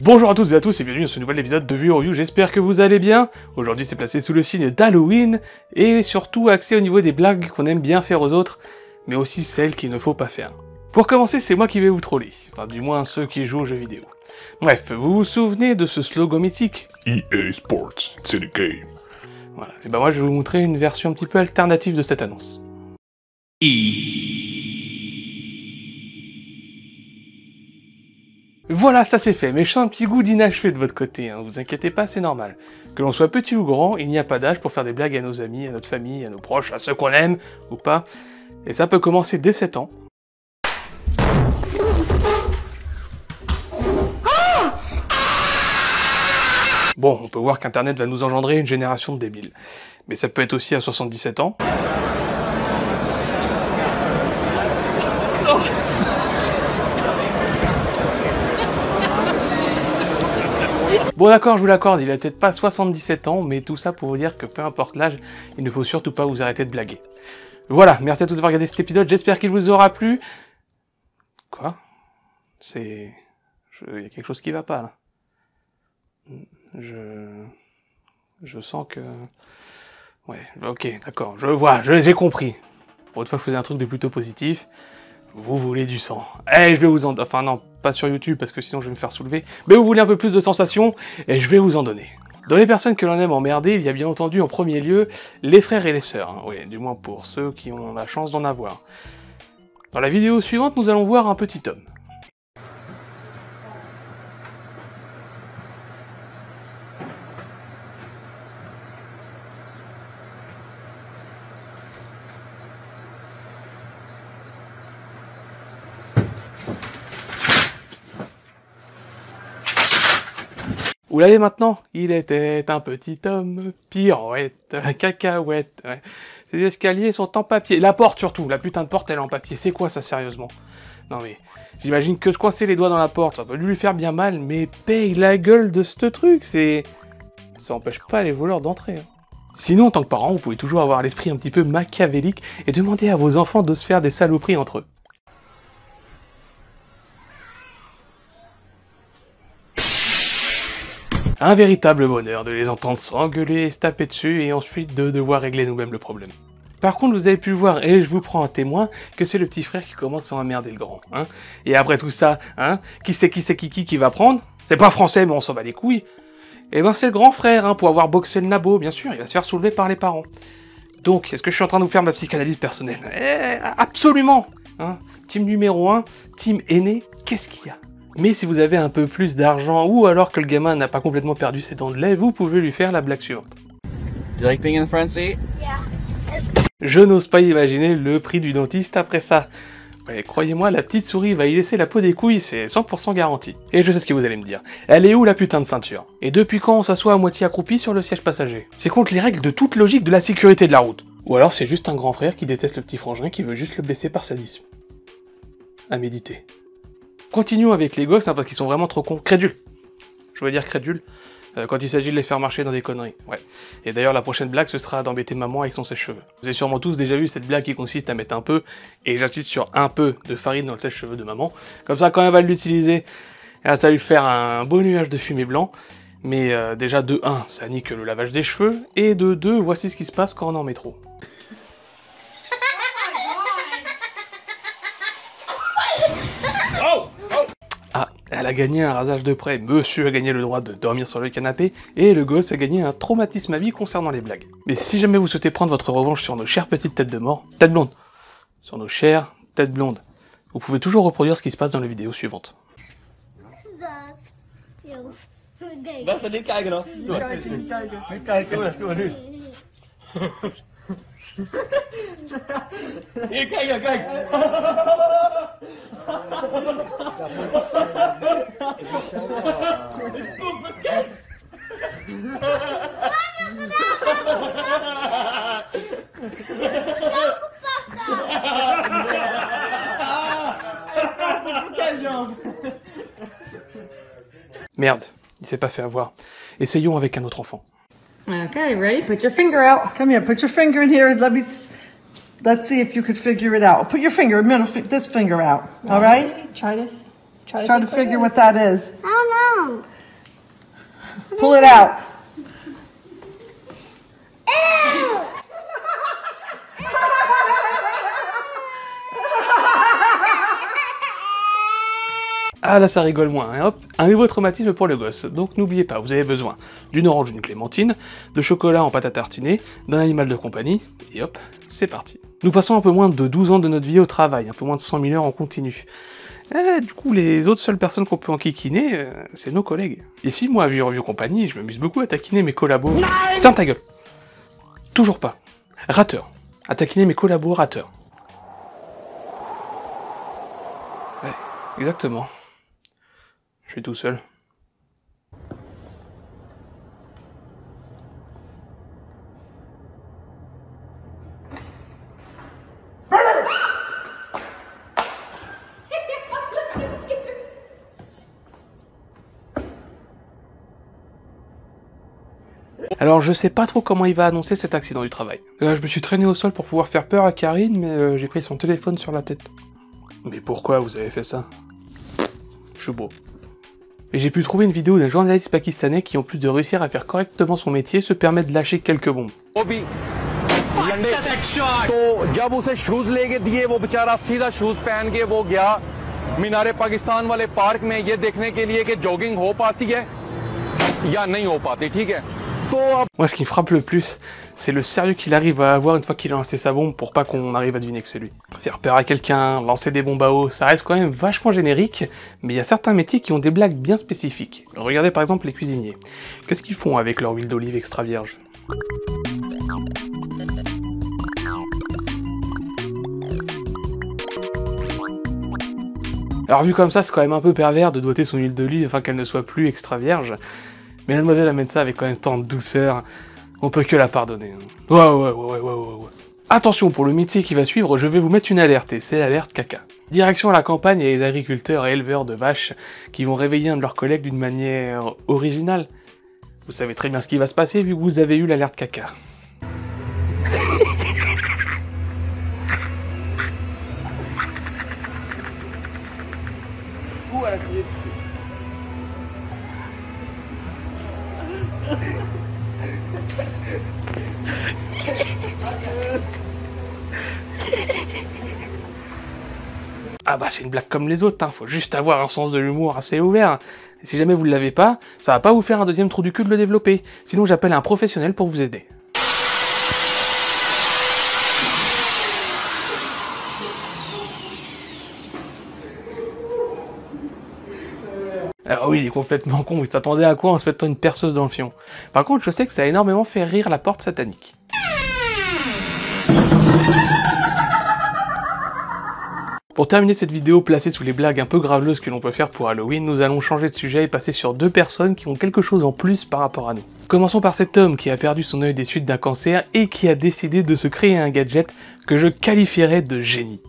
Bonjour à toutes et à tous et bienvenue dans ce nouvel épisode de Vue Review, j'espère que vous allez bien. Aujourd'hui c'est placé sous le signe d'Halloween et surtout axé au niveau des blagues qu'on aime bien faire aux autres, mais aussi celles qu'il ne faut pas faire. Pour commencer, c'est moi qui vais vous troller, enfin du moins ceux qui jouent aux jeux vidéo. Bref, vous vous souvenez de ce slogan mythique EA Sports, it's in the game. Voilà, et ben moi je vais vous montrer une version un petit peu alternative de cette annonce. Voilà, ça c'est fait, mais je sens un petit goût d'inachevé de votre côté, hein. Vous inquiétez pas, c'est normal. Que l'on soit petit ou grand, il n'y a pas d'âge pour faire des blagues à nos amis, à notre famille, à nos proches, à ceux qu'on aime, ou pas. Et ça peut commencer dès 7 ans. Bon, on peut voir qu'Internet va nous engendrer une génération de débiles. Mais ça peut être aussi à 77 ans. Bon d'accord, je vous l'accorde, il a peut-être pas 77 ans, mais tout ça pour vous dire que peu importe l'âge, il ne faut surtout pas vous arrêter de blaguer. Voilà, merci à tous d'avoir regardé cet épisode, j'espère qu'il vous aura plu. Quoi? Il y a quelque chose qui va pas, là. Je sens que... Ouais, ok, d'accord, je vois, j'ai compris. Pour une fois que je faisais un truc de plutôt positif, vous voulez du sang. Eh, je vais vous en... Enfin non, pas sur YouTube, parce que sinon je vais me faire soulever. Mais vous voulez un peu plus de sensations, et je vais vous en donner. Dans les personnes que l'on aime emmerder, il y a bien entendu en premier lieu les frères et les sœurs. Hein. Oui, du moins pour ceux qui ont la chance d'en avoir. Dans la vidéo suivante, nous allons voir un petit homme. Vous l'avez maintenant? Il était un petit homme, pirouette, cacahuète, ouais. Ces escaliers sont en papier. La porte surtout, la putain de porte elle est en papier. C'est quoi ça sérieusement? Non mais, j'imagine que se coincer les doigts dans la porte, ça peut lui faire bien mal, mais paye la gueule de ce truc, c'est... Ça empêche pas les voleurs d'entrer. Hein. Sinon, en tant que parent, vous pouvez toujours avoir l'esprit un petit peu machiavélique et demander à vos enfants de se faire des saloperies entre eux. Un véritable bonheur de les entendre s'engueuler et se taper dessus et ensuite de devoir régler nous-mêmes le problème. Par contre, vous avez pu voir, et je vous prends un témoin, que c'est le petit frère qui commence à emmerder le grand. Hein. Et après tout ça, hein, qui va prendre? C'est pas français, mais on s'en bat les couilles. Eh ben c'est le grand frère, hein, pour avoir boxé le nabo, bien sûr, il va se faire soulever par les parents. Donc, est-ce que je suis en train de vous faire ma psychanalyse personnelle? Absolument hein. Team numéro 1, team aîné, qu'est-ce qu'il y a? Mais si vous avez un peu plus d'argent, ou alors que le gamin n'a pas complètement perdu ses dents de lait, vous pouvez lui faire la blague suivante. Do you like being in the front seat? Yeah. Je n'ose pas imaginer le prix du dentiste après ça. Ouais, croyez-moi, la petite souris va y laisser la peau des couilles, c'est 100% garanti. Et je sais ce que vous allez me dire. Elle est où la putain de ceinture? Et depuis quand on s'assoit à moitié accroupi sur le siège passager? C'est contre les règles de toute logique de la sécurité de la route. Ou alors c'est juste un grand frère qui déteste le petit frangin qui veut juste le blesser par sadisme. À méditer. Continuons avec les gosses, hein, parce qu'ils sont vraiment trop cons. Crédules. Je veux dire crédules. Quand il s'agit de les faire marcher dans des conneries. Ouais. Et d'ailleurs, la prochaine blague, ce sera d'embêter maman avec son sèche-cheveux. Vous avez sûrement tous déjà vu cette blague qui consiste à mettre un peu, et j'insiste sur un peu, de farine dans le sèche-cheveux de maman. Comme ça, quand elle va l'utiliser, ça va lui faire un beau nuage de fumée blanc. Mais déjà, de 1, ça nique le lavage des cheveux. Et de 2, voici ce qui se passe quand on en met trop. Elle a gagné un rasage de près, monsieur a gagné le droit de dormir sur le canapé, et le gosse a gagné un traumatisme à vie concernant les blagues. Mais si jamais vous souhaitez prendre votre revanche sur nos chères petites têtes de mort, têtes blondes, sur nos chères têtes blondes, vous pouvez toujours reproduire ce qui se passe dans les vidéos suivantes. Basta niet kijken dan. Niet kijken. Doe nu. Hier, kijk, kijk. Merde, il s'est pas fait avoir. Essayons avec un autre enfant. Okay, ready? Put your finger out. Come here, put your finger in here. Let's see if you could figure it out. Put your this finger out, all right? Try this. Try to figure what that is. I don't Pull it out. Ah là ça rigole moins, hein. Hop, un nouveau traumatisme pour le gosse. Donc n'oubliez pas, vous avez besoin d'une orange, d'une clémentine, de chocolat en pâte à tartiner, d'un animal de compagnie, et hop, c'est parti. Nous passons un peu moins de 12 ans de notre vie au travail, un peu moins de 100 000 heures en continu. Du coup, les autres seules personnes qu'on peut enquiquiner, c'est nos collègues. Ici, moi, à Vieux Revue Compagnie, je m'amuse beaucoup à taquiner mes collabos... Tiens ta gueule. Toujours pas. Rateur. À taquiner mes collaborateurs. Ouais, exactement. Je suis tout seul. Alors je sais pas trop comment il va annoncer cet accident du travail. Je me suis traîné au sol pour pouvoir faire peur à Karine, mais j'ai pris son téléphone sur la tête. Mais pourquoi vous avez fait ça? Je suis beau. Et j'ai pu trouver une vidéo d'un journaliste pakistanais qui, en plus de réussir à faire correctement son métier, se permet de lâcher quelques bombes. Moi, ce qui me frappe le plus, c'est le sérieux qu'il arrive à avoir une fois qu'il a lancé sa bombe pour pas qu'on arrive à deviner que c'est lui. Faire peur à quelqu'un, lancer des bombes à eau, ça reste quand même vachement générique, mais il y a certains métiers qui ont des blagues bien spécifiques. Regardez par exemple les cuisiniers. Qu'est-ce qu'ils font avec leur huile d'olive extra vierge? Alors vu comme ça, c'est quand même un peu pervers de doter son huile d'olive afin qu'elle ne soit plus extra vierge. Mais la demoiselle amène ça avec quand même tant de douceur, on peut que la pardonner. Ouais. Attention, pour le métier qui va suivre, je vais vous mettre une alerte, et c'est l'alerte caca. Direction à la campagne et les agriculteurs et éleveurs de vaches qui vont réveiller un de leurs collègues d'une manière originale. Vous savez très bien ce qui va se passer vu que vous avez eu l'alerte caca. Ah bah c'est une blague comme les autres, hein. Faut juste avoir un sens de l'humour assez ouvert. Et si jamais vous ne l'avez pas, ça va pas vous faire un deuxième trou du cul de le développer. Sinon j'appelle un professionnel pour vous aider. Alors oui, il est complètement con, il s'attendait à quoi en se mettant une perceuse dans le fion. Par contre, je sais que ça a énormément fait rire la porte satanique. Pour terminer cette vidéo placée sous les blagues un peu graveleuses que l'on peut faire pour Halloween, nous allons changer de sujet et passer sur deux personnes qui ont quelque chose en plus par rapport à nous. Commençons par cet homme qui a perdu son œil des suites d'un cancer et qui a décidé de se créer un gadget que je qualifierais de génie.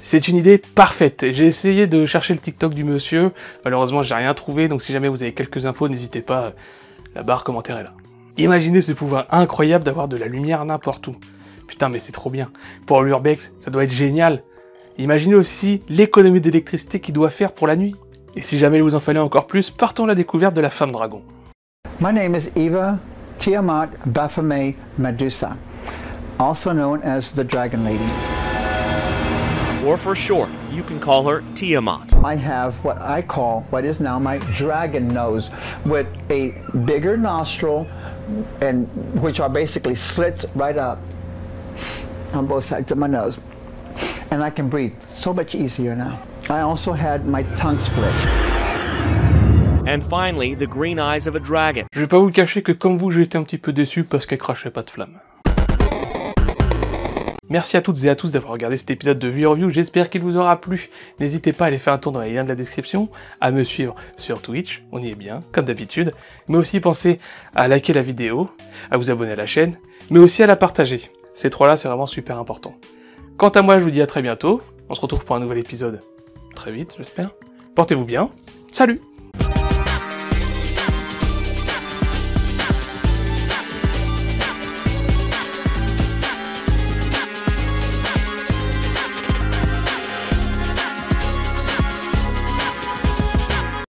C'est une idée parfaite. J'ai essayé de chercher le TikTok du monsieur, malheureusement j'ai rien trouvé, donc si jamais vous avez quelques infos, n'hésitez pas, la barre commentaire est là. Imaginez ce pouvoir incroyable d'avoir de la lumière n'importe où. Putain mais c'est trop bien. Pour l'urbex, ça doit être génial. Imaginez aussi l'économie d'électricité qu'il doit faire pour la nuit. Et si jamais il vous en fallait encore plus, partons à la découverte de la femme dragon. My name is Eva Tiamat Baphomet Medusa, also known as the Dragon Lady. Or for short, you can call her Tiamat. I have what I call, what is now my dragon nose, with a bigger nostril, and which are basically slits right up on both sides of my nose. And I can breathe so much easier now. I also had my tongue split. And finally, the green eyes of a dragon. Je vais pas vous cacher que comme vous, j'ai été un petit peu déçu parce qu'elle crachait pas de flamme. Merci à toutes et à tous d'avoir regardé cet épisode de Vue Review, j'espère qu'il vous aura plu. N'hésitez pas à aller faire un tour dans les liens de la description, à me suivre sur Twitch, on y est bien, comme d'habitude, mais aussi pensez à liker la vidéo, à vous abonner à la chaîne, mais aussi à la partager. Ces trois-là, c'est vraiment super important. Quant à moi, je vous dis à très bientôt, on se retrouve pour un nouvel épisode très vite, j'espère. Portez-vous bien, salut!